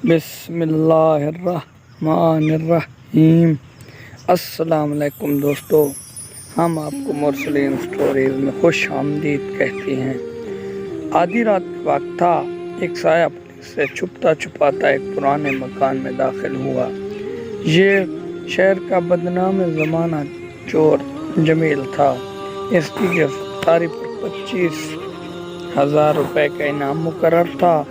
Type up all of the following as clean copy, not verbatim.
بسم اللہ الرحمن الرحیم۔ السلام علیکم دوستو، ہم آپ کو مرسلین سٹوریز میں خوش آمدید کہتے ہیں۔ آدھی رات کا وقت تھا، ایک سایہ پولیس سے چھپتا چھپاتا ایک پرانے مکان میں داخل ہوا۔ یہ شہر کا بدنام زمانہ چور جمیل تھا۔ اس کی گرفتاری پر 25,000 روپے کا انعام مقرر تھا۔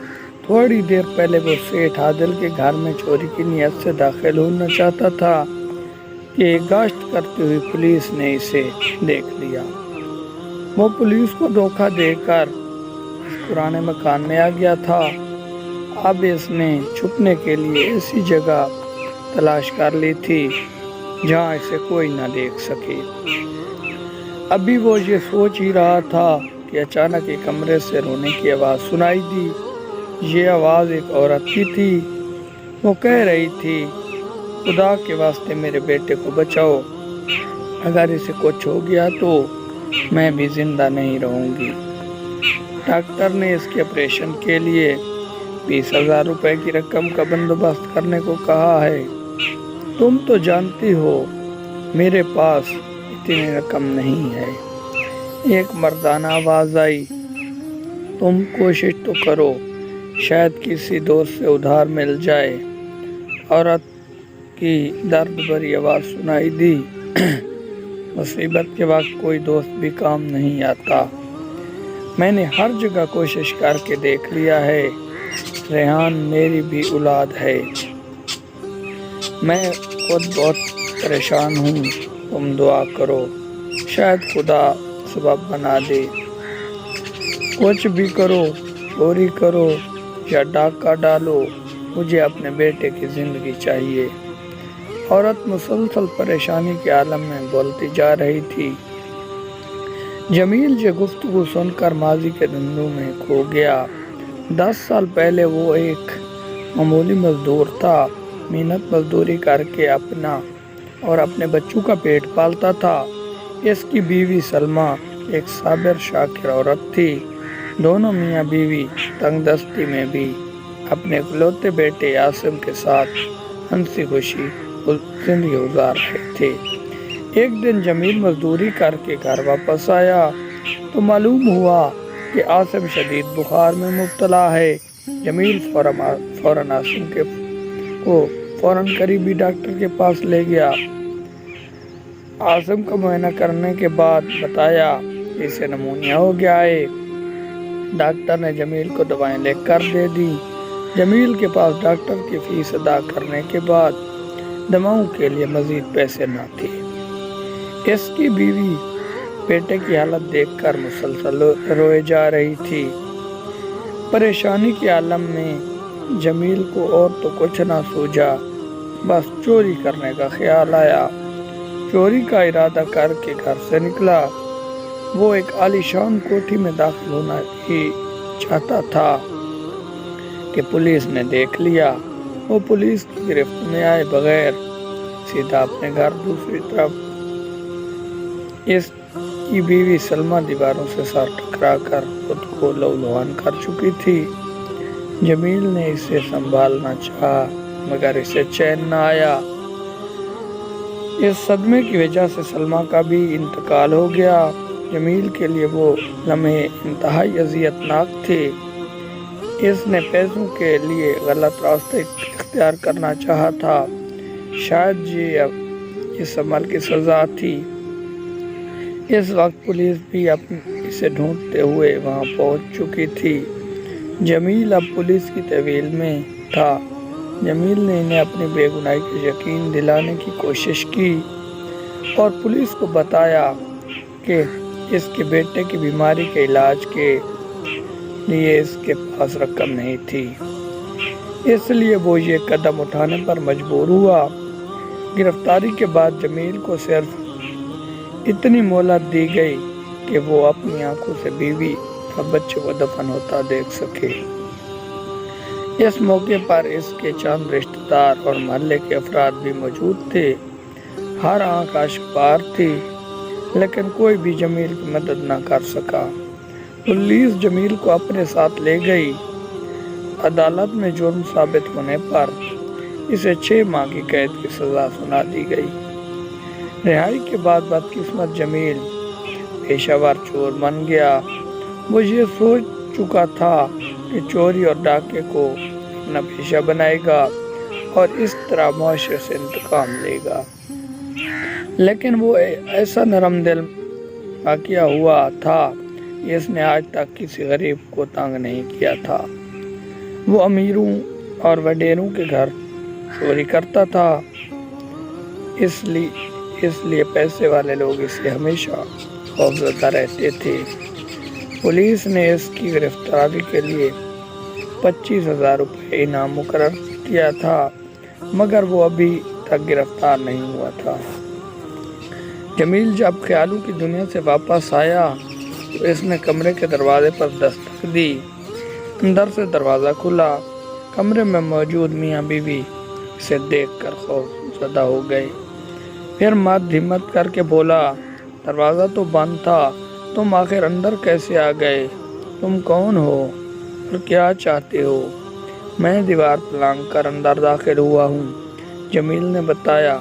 تھوڑی دیر پہلے وہ سیٹھ عادل کے گھر میں چوری کی نیت سے داخل ہونا چاہتا تھا کہ گشت کرتی ہوئی پولیس نے اسے دیکھ لیا۔ وہ پولیس کو دھوکہ دے کر اس پرانے مکان میں آ گیا تھا۔ اب اس نے چھپنے کے لیے ایسی جگہ تلاش کر لی تھی جہاں اسے کوئی نہ دیکھ سکے۔ ابھی وہ یہ سوچ ہی رہا تھا کہ اچانک ایک کمرے سے رونے کی آواز سنائی دی۔ یہ آواز ایک عورت کی تھی۔ وہ کہہ رہی تھی، خدا کے واسطے میرے بیٹے کو بچاؤ، اگر اسے کچھ ہو گیا تو میں بھی زندہ نہیں رہوں گی۔ ڈاکٹر نے اس کے آپریشن کے لیے 20,000 روپے کی رقم کا بندوبست کرنے کو کہا ہے۔ تم تو جانتی ہو میرے پاس اتنی رقم نہیں ہے۔ ایک مردانہ آواز آئی، تم کوشش تو کرو، شاید کسی دوست سے ادھار مل جائے۔ عورت کی درد بھری آواز سنائی دی، مصیبت کے وقت کوئی دوست بھی کام نہیں آتا۔ میں نے ہر جگہ کوشش کر کے دیکھ لیا ہے، ریحان میری بھی اولاد ہے۔ میں خود بہت پریشان ہوں، تم دعا کرو، شاید خدا سبب بنا دے۔ کچھ بھی کرو، چوری کرو یا ڈاکہ ڈالو، مجھے اپنے بیٹے کی زندگی چاہیے۔ عورت مسلسل پریشانی کے عالم میں بولتی جا رہی تھی۔ جمیل یہ گفتگو سن کر ماضی کے دھندوں میں کھو گیا۔ 10 سال پہلے وہ ایک معمولی مزدور تھا، محنت مزدوری کر کے اپنا اور اپنے بچوں کا پیٹ پالتا تھا۔ اس کی بیوی سلمیٰ ایک صابر شاکر عورت تھی۔ دونوں میاں بیوی تنگ دستی میں بھی اپنے اکلوتے بیٹے عاصم کے ساتھ ہنسی خوشی زندگی گزار رہے تھے۔ ایک دن جمیل مزدوری کر کے گھر واپس آیا تو معلوم ہوا کہ عاصم شدید بخار میں مبتلا ہے۔ جمیل فوراً عاصم کو قریبی ڈاکٹر کے پاس لے گیا۔ عاصم کا معائنہ کرنے کے بعد بتایا اسے نمونیا ہو گیا ہے۔ ڈاکٹر نے جمیل کو دوائیں لکھ کر دے دی۔ جمیل کے پاس ڈاکٹر کی فیس ادا کرنے کے بعد دواؤں کے لیے مزید پیسے نہ تھے۔ اس کی بیوی بیٹے کی حالت دیکھ کر مسلسل روئے جا رہی تھی۔ پریشانی کے عالم میں جمیل کو اور تو کچھ نہ سوجا، بس چوری کرنے کا خیال آیا۔ چوری کا ارادہ کر کے گھر سے نکلا۔ وہ ایک عالیشان کوٹھی میں داخل ہونا ہی چاہتا تھا کہ پولیس نے دیکھ لیا۔ وہ پولیس کی گرفت میں آئے بغیر سیدھا اپنے گھر دوسری طرف۔ اس کی بیوی سلمیٰ دیواروں سے سر ٹکرا کر خود کو لہولہان کر چکی تھی۔ جمیل نے اسے سنبھالنا چاہا مگر اسے چین نہ آیا۔ اس صدمے کی وجہ سے سلمیٰ کا بھی انتقال ہو گیا۔ جمیل کے لیے وہ لمحے انتہائی اذیت ناک تھے۔ اس نے پیسوں کے لیے غلط راستے اختیار کرنا چاہا تھا، شاید یہ اس عمل کی سزا تھی۔ اس وقت پولیس بھی اسے ڈھونڈتے ہوئے وہاں پہنچ چکی تھی۔ جمیل اب پولیس کی تحویل میں تھا۔ جمیل نے انہیں اپنی بے گناہی کا یقین دلانے کی کوشش کی اور پولیس کو بتایا کہ اس کے بیٹے کی بیماری کے علاج کے لیے اس کے پاس رقم نہیں تھی، اس لیے وہ یہ قدم اٹھانے پر مجبور ہوا۔ گرفتاری کے بعد جمیل کو صرف اتنی مہلت دی گئی کہ وہ اپنی آنکھوں سے بیوی اور بچے کو دفن ہوتا دیکھ سکے۔ اس موقع پر اس کے چند رشتہ دار اور محلے کے افراد بھی موجود تھے۔ ہر آنکھ اشک بار تھی لیکن کوئی بھی جمیل کی مدد نہ کر سکا۔ پولیس جمیل کو اپنے ساتھ لے گئی۔ عدالت میں جرم ثابت ہونے پر اسے 6 ماہ کی قید کی سزا سنا دی گئی۔ رہائی کے بعد بدقسمت جمیل پیشہ ور چور بن گیا۔ وہ یہ سوچ چکا تھا کہ چوری اور ڈاکے کو اپنا پیشہ بنائے گا اور اس طرح معاشرے سے انتقام لے گا، لیکن وہ ایسا نرم دل واقعہ ہوا تھا کہ اس نے آج تک کسی غریب کو تنگ نہیں کیا تھا۔ وہ امیروں اور وڈیروں کے گھر چوری کرتا تھا، اس لیے پیسے والے لوگ اسے ہمیشہ خوفزدہ رہتے تھے۔ پولیس نے اس کی گرفتاری کے لیے 25,000 روپے انعام مقرر کیا تھا، مگر وہ ابھی تک گرفتار نہیں ہوا تھا۔ جمیل جب خیالوں کی دنیا سے واپس آیا تو اس نے کمرے کے دروازے پر دستک دی۔ اندر سے دروازہ کھلا۔ کمرے میں موجود میاں بیوی اسے دیکھ کر خوف زدہ ہو گئے۔ پھر مد ہمت کر کے بولا، دروازہ تو بند تھا، تم آخر اندر کیسے آ گئے؟ تم کون ہو اور کیا چاہتے ہو؟ میں دیوار پلانگ کر اندر داخل ہوا ہوں، جمیل نے بتایا۔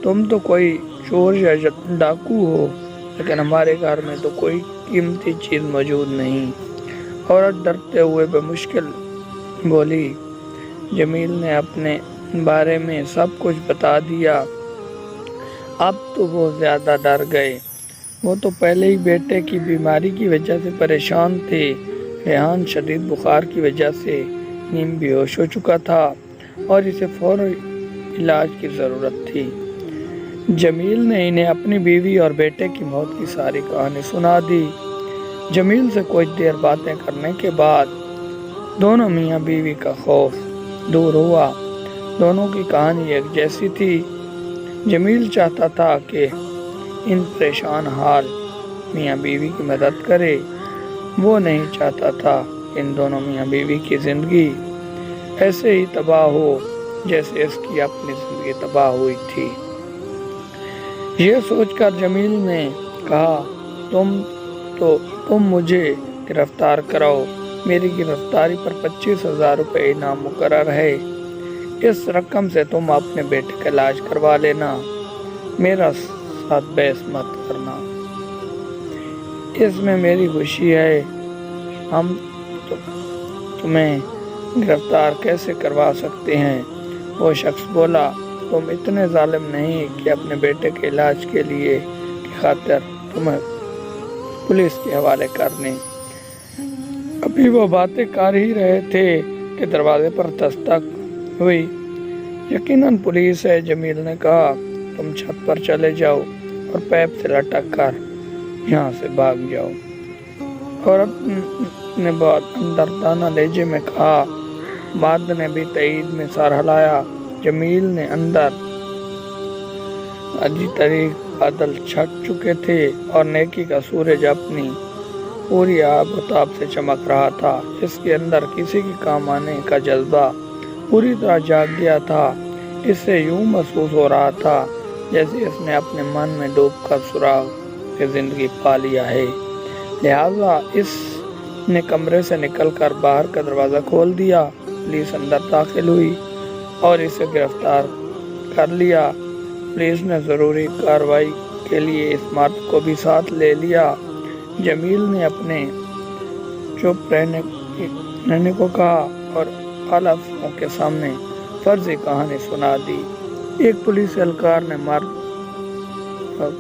تم تو کوئی چور یا ڈاکو ہو، لیکن ہمارے گھر میں تو کوئی قیمتی چیز موجود نہیں، عورت ڈرتے ہوئے بمشکل بولی۔ جمیل نے اپنے بارے میں سب کچھ بتا دیا۔ اب تو وہ زیادہ ڈر گئے۔ وہ تو پہلے ہی بیٹے کی بیماری کی وجہ سے پریشان تھے۔ ریحان شدید بخار کی وجہ سے نیم بے ہوش ہو چکا تھا اور اسے فوری علاج کی ضرورت تھی۔ جمیل نے انہیں اپنی بیوی اور بیٹے کی موت کی ساری کہانی سنا دی۔ جمیل سے کچھ دیر باتیں کرنے کے بعد دونوں میاں بیوی کا خوف دور ہوا۔ دونوں کی کہانی ایک جیسی تھی۔ جمیل چاہتا تھا کہ ان پریشان حال میاں بیوی کی مدد کرے۔ وہ نہیں چاہتا تھا کہ ان دونوں میاں بیوی کی زندگی ایسے ہی تباہ ہو جیسے اس کی اپنی زندگی تباہ ہوئی تھی۔ یہ سوچ کر جمیل نے کہا، تم مجھے گرفتار کراؤ، میری گرفتاری پر 25,000 روپے انعام مقرر ہے۔ اس رقم سے تم اپنے بیٹے کا علاج کروا لینا، میرا ساتھ بحث مت کرنا، اس میں میری خوشی ہے۔ ہم تمہیں گرفتار کیسے کروا سکتے ہیں؟ وہ شخص بولا، تم اتنے ظالم نہیں کہ اپنے بیٹے کے علاج کے لیے کی خاطر تمہیں پولیس کے حوالے کرنے۔ ابھی وہ باتیں کر ہی رہے تھے کہ دروازے پر دستک ہوئی۔ یقیناً پولیس ہے، جمیل نے کہا۔ تم چھت پر چلے جاؤ اور پیپ سے لٹک کر یہاں سے بھاگ جاؤ، عورت نے بہت اندردانہ لہجے میں کہا۔ مرد نے بھی تائید میں سر ہلایا۔ جمیل نے اندر اجی طریق بادل چھٹ چکے تھے اور نیکی کا سورج اپنی پوری آب و تاب سے چمک رہا تھا۔ اس کے اندر کسی کے کام آنے کا جذبہ پوری طرح جاگ گیا تھا۔ اس سے یوں محسوس ہو رہا تھا جیسے اس نے اپنے من میں ڈوب کر سراغ کی زندگی پا لیا ہے۔ لہٰذا اس نے کمرے سے نکل کر باہر کا دروازہ کھول دیا۔ پولیس اندر داخل ہوئی اور اسے گرفتار کر لیا۔ پولیس نے ضروری کارروائی کے لیے اس مرد کو بھی ساتھ لے لیا۔ جمیل نے اپنے چپ رہنے کو کہا اور اعلیٰ افسروں کے سامنے فرضی کہانی سنا دی۔ ایک پولیس اہلکار نے مرد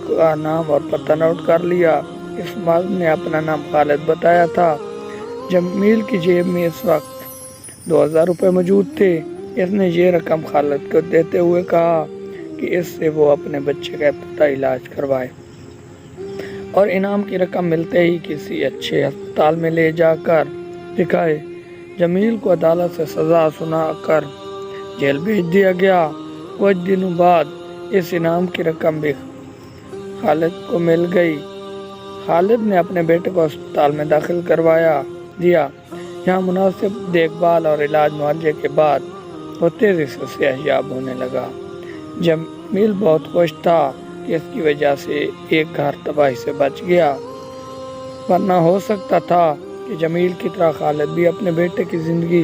کا نام اور پتہ نوٹ کر لیا۔ اس مرد نے اپنا نام خالد بتایا تھا۔ جمیل کی جیب میں اس وقت 2,000 روپے موجود تھے۔ اس نے یہ رقم خالد کو دیتے ہوئے کہا کہ اس سے وہ اپنے بچے کا ابتدائی علاج کروائے اور انعام کی رقم ملتے ہی کسی اچھے ہسپتال میں لے جا کر دکھائے۔ جمیل کو عدالت سے سزا سنا کر جیل بھیج دیا گیا۔ کچھ دنوں بعد اس انعام کی رقم بھی خالد کو مل گئی۔ خالد نے اپنے بیٹے کو ہسپتال میں داخل کروایا دیا۔ یہاں مناسب دیکھ بھال اور علاج معالجے کے بعد وہ تیزی سے صحتیاب ہونے لگا۔ جمیل بہت خوش تھا کہ اس کی وجہ سے ایک گھر تباہی سے بچ گیا، ورنہ ہو سکتا تھا کہ جمیل کی طرح خالد بھی اپنے بیٹے کی زندگی